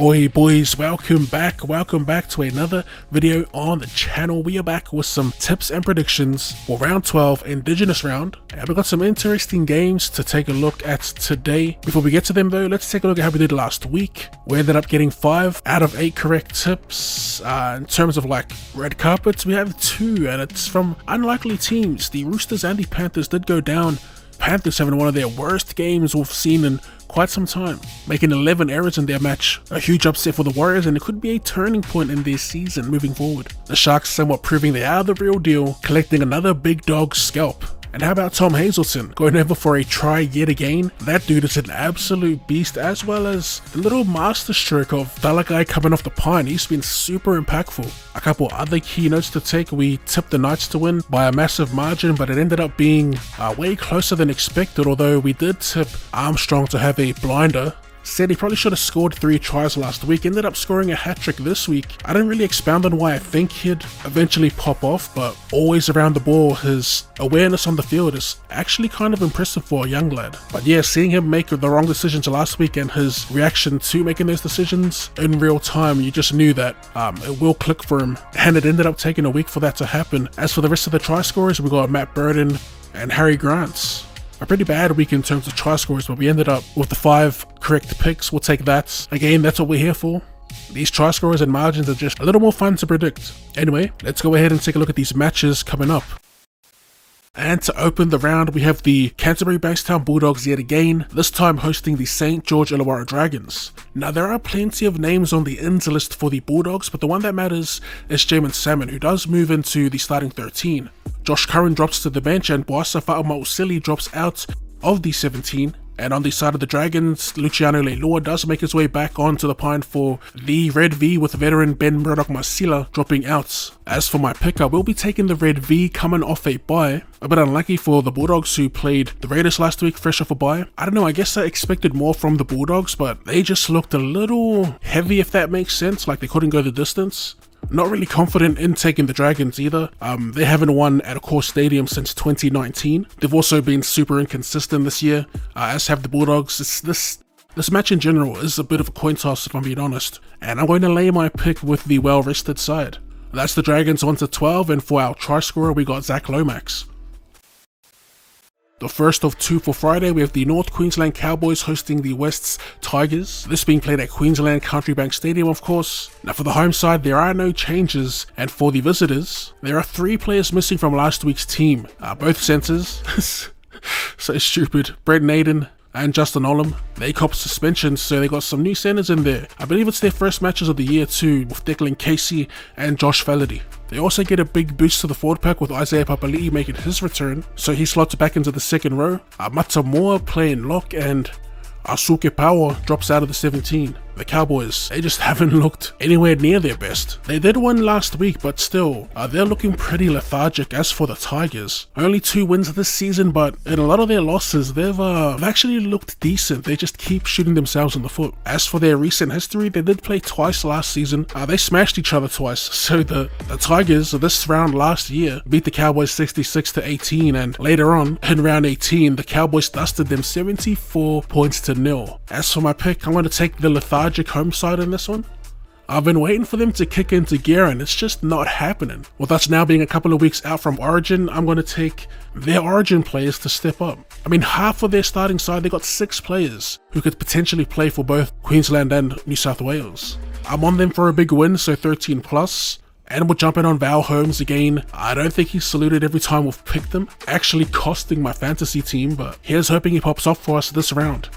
Oi boys, welcome back to another video on the channel. We are back with some tips and predictions for round 12 Indigenous round, and we've got some interesting games to take a look at today. Before we get to them though, let's take a look at how we did last week. We ended up getting 5 out of 8 correct tips. In terms of like red carpets, we have 2, and it's from unlikely teams. The Roosters and the Panthers did go down. Panthers having one of their worst games we've seen in quite some time, making 11 errors in their match. A huge upset for the Warriors, and it could be a turning point in their season moving forward. The Sharks somewhat proving they are the real deal, collecting another big dog scalp. And how about Tom Hazelton going over for a try yet again? That dude is an absolute beast, as well as the little masterstroke of Dalagai coming off the pine. He's been super impactful. A couple other key notes to take: we tipped the Knights to win by a massive margin, but it ended up being way closer than expected, although we did tip Armstrong to have a blinder. Said he probably should have scored 3 tries last week, ended up scoring a hat-trick this week. I didn't really expound on why I think he'd eventually pop off, but always around the ball, his awareness on the field is actually kind of impressive for a young lad. But yeah, seeing him make the wrong decisions last week and his reaction to making those decisions in real time, you just knew that it will click for him, and it ended up taking a week for that to happen. As for the rest of the try scorers, we got Matt Burden and Harry Grant. A pretty bad week in terms of try scores, but we ended up with the 5 correct picks. We'll take that. Again, that's what we're here for. These try scores and margins are just a little more fun to predict. Anyway, let's go ahead and take a look at these matches coming up. And to open the round, we have the Canterbury-Bankstown Bulldogs yet again, this time hosting the St. George Illawarra Dragons. Now, there are plenty of names on the ins list for the Bulldogs, but the one that matters is Jamin Salmon, who does move into the starting 13. Josh Curran drops to the bench, and Boasa Fa'amausili drops out of the 17. And on the side of the Dragons, Luciano Leilua does make his way back onto the pine for the Red V, with veteran Ben Murdoch-Masila dropping out. As for my pick, I will be taking the Red V coming off a bye. A bit unlucky for the Bulldogs, who played the Raiders last week fresh off a bye. I don't know, I guess I expected more from the Bulldogs, but they just looked a little heavy, if that makes sense, like they couldn't go the distance. Not really confident in taking the Dragons either. They haven't won at a core stadium since 2019. They've also been super inconsistent this year, as have the Bulldogs. This match in general is a bit of a coin toss, if I'm being honest. And I'm going to lay my pick with the well-rested side. That's the Dragons 1-12, and for our try scorer, we got Zach Lomax. The first of 2 for Friday, we have the North Queensland Cowboys hosting the West's Tigers. This being played at Queensland Country Bank Stadium, of course. Now for the home side, there are no changes, and for the visitors, there are 3 players missing from last week's team. Both centres. So stupid. Brett Naden and Justin Olam. They copped suspensions, so they got some new centres in there. I believe it's their first matches of the year too, with Declan Casey and Josh Falladay. They also get a big boost to the forward pack with Isaiah Papali'i making his return, so he slots back into the second row. Matamoa playing lock, and Asuke Power drops out of the 17. The Cowboys, they just haven't looked anywhere near their best. They did win last week, but still, they're looking pretty lethargic. As for the Tigers, only 2 wins this season, but in a lot of their losses, they've actually looked decent. They just keep shooting themselves in the foot. As for their recent history, they did play twice last season. They smashed each other twice. So the Tigers, this round last year, beat the Cowboys 66-18, and later on, in round 18, the Cowboys dusted them 74 points to 0. As for my pick, I'm going to take the lethargic home side in this one. I've been waiting for them to kick into gear, and it's just not happening. With us now being a couple of weeks out from Origin, I'm going to take their Origin players to step up. I mean, half of their starting side, they got 6 players who could potentially play for both Queensland and New South Wales. I'm on them for a big win, so 13 plus. And we're jumping on Val Holmes again. I don't think he's saluted every time we've picked him, actually costing my fantasy team, but here's hoping he pops off for us this round.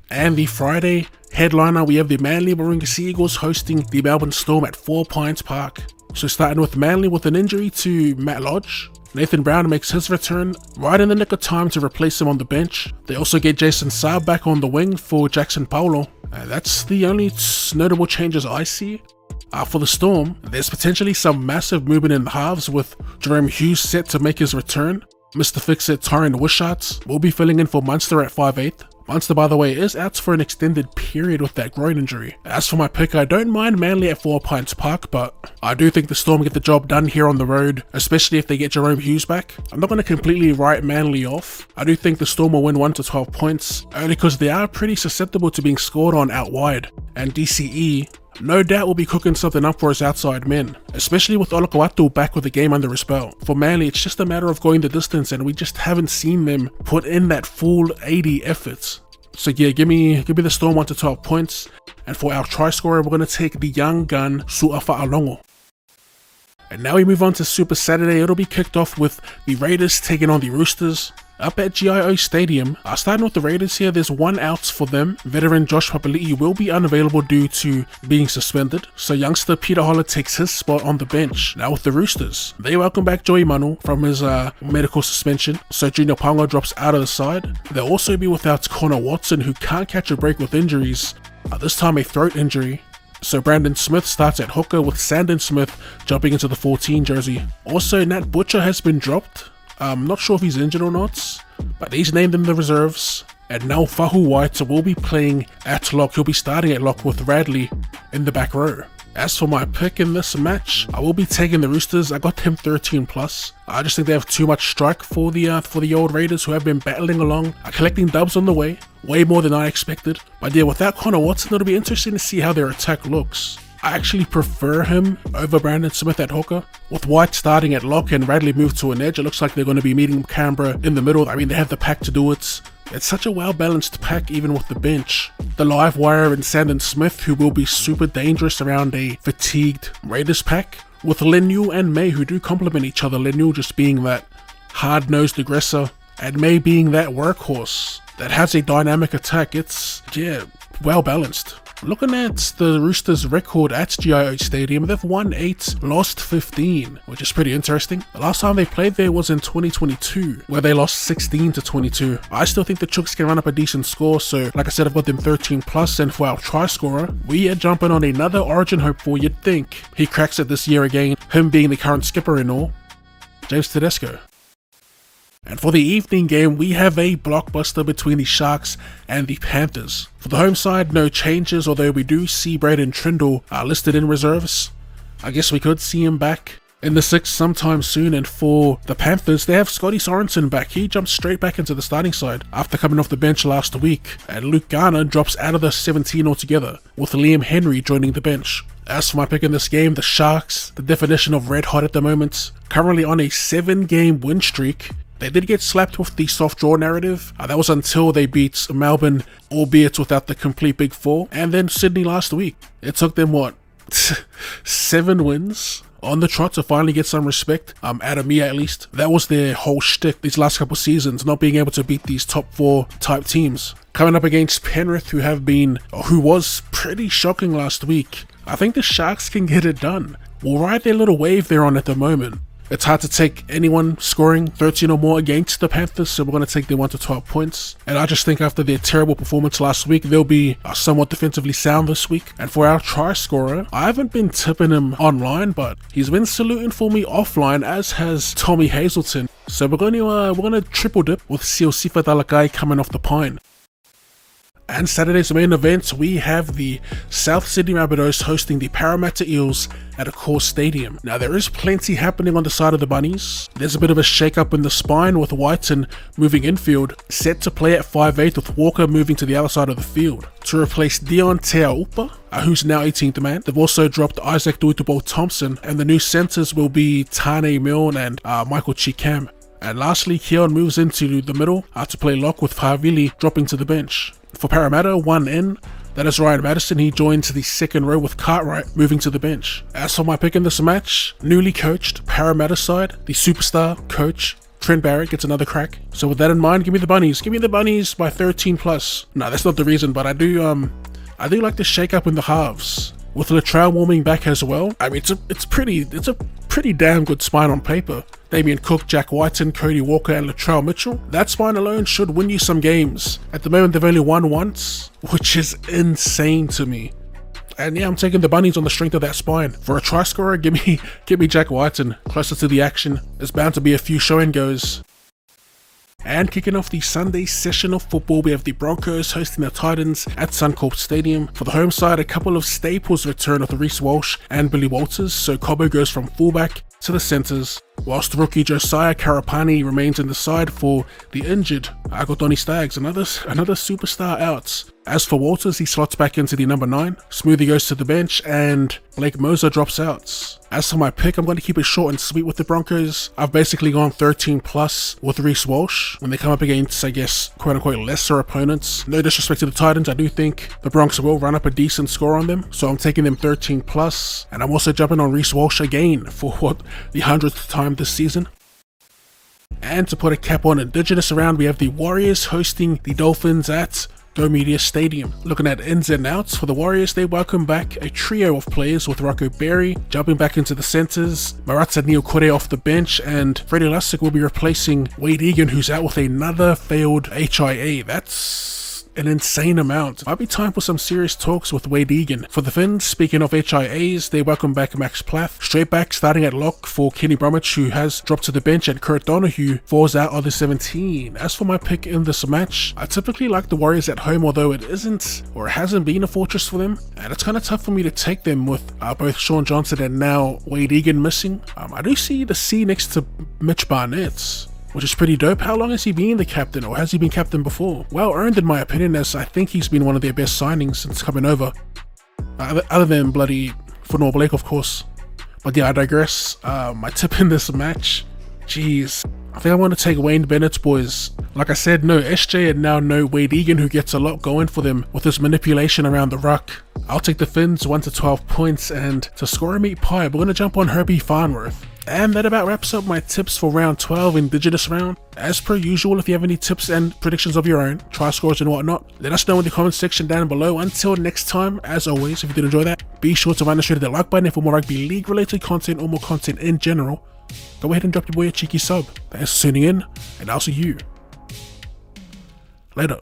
And the Friday headliner, we have the Manly-Warringah Sea Eagles hosting the Melbourne Storm at 4 Pines Park. So starting with Manly with an injury to Matt Lodge. Nathan Brown makes his return right in the nick of time to replace him on the bench. They also get Jason Saab back on the wing for Jackson Paulo. That's the only notable changes I see. For the Storm, there's potentially some massive movement in the halves, with Jerome Hughes set to make his return. Mr. Fix-It Tyron Wishart will be filling in for Munster at 5'8". Munster, by the way, is out for an extended period with that groin injury. As for my pick, I don't mind Manly at 4 Pints Park, but I do think the Storm get the job done here on the road, especially if they get Jerome Hughes back. I'm not going to completely write Manly off. I do think the Storm will win 1 to 12 points, only because they are pretty susceptible to being scored on out wide, and DCE no doubt will be cooking something up for his outside men, especially with Olakau'atu back with the game under his belt. For Manly, it's just a matter of going the distance, and we just haven't seen them put in that full 80 efforts. So yeah, give me the Storm 1 to 12 points, and for our try scorer, we're going to take the young gun Su'afa'alongo. And now we move on to Super Saturday. It'll be kicked off with the Raiders taking on the Roosters up at GIO Stadium. Starting with the Raiders here, there's one out for them. Veteran Josh Papali'i will be unavailable due to being suspended, so youngster Peter Holler takes his spot on the bench. Now with the Roosters, they welcome back Joey Manu from his medical suspension, so Junior Ponga drops out of the side. They'll also be without Connor Watson, who can't catch a break with injuries, this time a throat injury. So Brandon Smith starts at hooker with Sandon Smith jumping into the 14 jersey. Also, Nat Butcher has been dropped. I'm not sure if he's injured or not, but he's named in the reserves. And now Fahu White will be playing at lock. He'll be starting at lock with Radley in the back row. As for my pick in this match, I will be taking the Roosters. I got them 13+. I just think they have too much strike for the old Raiders, who have been battling along, collecting dubs on the way more than I expected. But yeah, without Connor Watson, it'll be interesting to see how their attack looks. I actually prefer him over Brandon Smith at hooker. With White starting at lock and Radley moved to an edge, it looks like they're going to be meeting Canberra in the middle. I mean, they have the pack to do it. It's such a well-balanced pack even with the bench. The live wire and Sandon Smith, who will be super dangerous around a fatigued Raiders pack, with Lenu and May, who do complement each other. Lenu just being that hard-nosed aggressor, and May being that workhorse that has a dynamic attack. It's, yeah, well-balanced. Looking at the Roosters' record at GIO Stadium, they've won 8, lost 15, which is pretty interesting. The last time they played there was in 2022, where they lost 16 to 22. I still think the Chooks can run up a decent score, so like I said, I've got them 13+, and for our try scorer, we are jumping on another Origin hopeful. You'd think he cracks it this year again, him being the current skipper and all, James Tedesco. And for the evening game, we have a blockbuster between the Sharks and the Panthers. For the home side, no changes, although we do see Braden Trindle listed in reserves. I guess we could see him back in the 6 sometime soon. And for the Panthers, they have Scotty Sorensen back. He jumps straight back into the starting side after coming off the bench last week. And Luke Garner drops out of the 17 altogether, with Liam Henry joining the bench. As for my pick in this game, the Sharks, the definition of red hot at the moment, currently on a 7-game win streak. They did get slapped with the soft draw narrative. That was until they beat Melbourne, albeit without the complete Big Four, and then Sydney last week. It took them, 7 wins on the trot to finally get some respect, out of me at least. That was their whole shtick these last couple seasons, not being able to beat these top 4 type teams. Coming up against Penrith, who was pretty shocking last week. I think the Sharks can get it done. We'll ride their little wave they're on at the moment. It's hard to take anyone scoring 13 or more against the Panthers, so we're going to take their 1 to 12 points. And I just think after their terrible performance last week, they'll be somewhat defensively sound this week. And for our try scorer, I haven't been tipping him online, but he's been saluting for me offline, as has Tommy Hazelton. So we're going to triple dip with Siosifa Dalakai coming off the pine. And Saturday's main event, we have the South Sydney Rabbitohs hosting the Parramatta Eels at Accor Stadium. Now, there is plenty happening on the side of the Bunnies. There's a bit of a shake-up in the spine with Whiten moving infield, set to play at 5'8", with Walker moving to the other side of the field to replace Dion Teaupa, who's now 18th man. They've also dropped Isaac Duitabo Thompson, and the new centres will be Tane Milne and Michael Chikam. And lastly, Keon moves into the middle to play lock, with Favili dropping to the bench. For Parramatta, 1 in, that is Ryan Madison. He joins the second row with Cartwright moving to the bench. As for my pick in this match, newly coached Parramatta side, the superstar coach Trent Barrett gets another crack. So with that in mind, give me the Bunnies. Give me the Bunnies by 13+. No, that's not the reason, but I do like the shake up in the halves. With Latrell warming back as well. I mean, it's a pretty damn good spine on paper. Damien Cook, Jack Whiten, Cody Walker, and Latrell Mitchell. That spine alone should win you some games. At the moment, they've only won once, which is insane to me. And yeah, I'm taking the Bunnies on the strength of that spine. For a try scorer, give me Jack Whiten closer to the action. There's bound to be a few show and goes. And kicking off the Sunday session of football, we have the Broncos hosting the Titans at Suncorp Stadium. For the home side, a couple of staples return of the Reece Walsh and Billy Walters, so Cobbo goes from fullback to the centres, whilst the rookie Josiah Karapani remains in the side for the injured Agotoni Stags, another superstar out. As for Walters, he slots back into the number 9, Smoothie goes to the bench, and Blake Moser drops out. As for my pick, I'm going to keep it short and sweet with the Broncos. I've basically gone 13 plus with Reece Walsh when they come up against, I guess, quote unquote lesser opponents. No disrespect to the Titans, I do think the Broncos will run up a decent score on them, so I'm taking them 13 plus, and I'm also jumping on Reece Walsh again for the 100th time this season. And to put a cap on Indigenous around, we have the Warriors hosting the Dolphins at Go Media Stadium. Looking at ins and outs for the Warriors, they welcome back a trio of players with Rocco Berry jumping back into the centres, Maratza Niokore off the bench, and Freddie Lussick will be replacing Wade Egan, who's out with another failed HIA. That's an insane amount. Might be time for some serious talks with Wade Egan. For the Finns, speaking of HIAs, they welcome back Max Plath, straight back starting at lock for Kenny Bromwich, who has dropped to the bench, and Kurt Donahue falls out of the 17. As for my pick in this match, I typically like the Warriors at home, although it isn't or hasn't been a fortress for them, and it's kind of tough for me to take them with both Sean Johnson and now Wade Egan missing. I do see the C next to Mitch Barnett, which is pretty dope. How long has he been the captain, or has he been captain before? Well earned in my opinion, as I think he's been one of their best signings since coming over. Other than bloody Funor Blake, of course. But yeah, I digress. My tip in this match, jeez, I think I want to take Wayne Bennett's boys. Like I said, no SJ and now no Wade Egan, who gets a lot going for them with his manipulation around the ruck. I'll take the Finns 1 to 12 points, and to score a meat pie, we're going to jump on Herbie Farnworth. And that about wraps up my tips for round 12 Indigenous round. As per usual, if you have any tips and predictions of your own, try scores and whatnot, let us know in the comment section down below. Until next time, as always, if you did enjoy that, be sure to run straight to the like button for more rugby league related content or more content in general. Go ahead and drop your boy a cheeky sub. Thanks for tuning in, and I'll see you later.